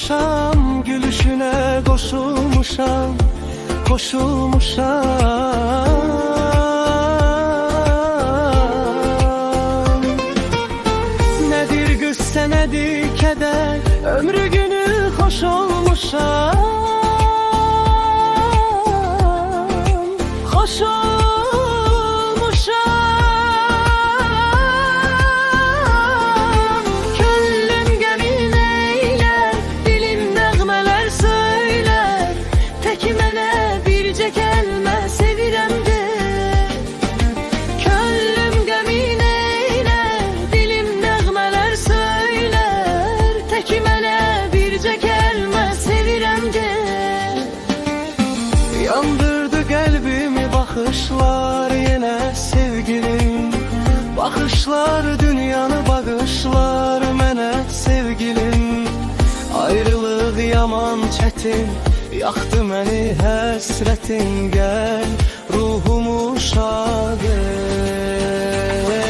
Koşulmuşam, gülüşüne koşulmuşam, koşulmuşam. Nedir qüssə, nedir keder, ömrü günü hoş olmuşam, hoş olmuşam. Könlüm gəmin eylər, dilim nəğmələr söylər, tək mənə bircə kəlmə sevirəm de. Könlüm gəmin eylər, dilim nəğmələr söylər, tək mənə bircə kəlmə sevirəm de. Yandırdı qəlbimi baxışlar, yenə sevgilim. Baxışlar dünyanı bağışlar mənə sevgilim. Ayrılıq yaman çətin, yaxdı məni həsrətin. Gəl ruhumu şad et.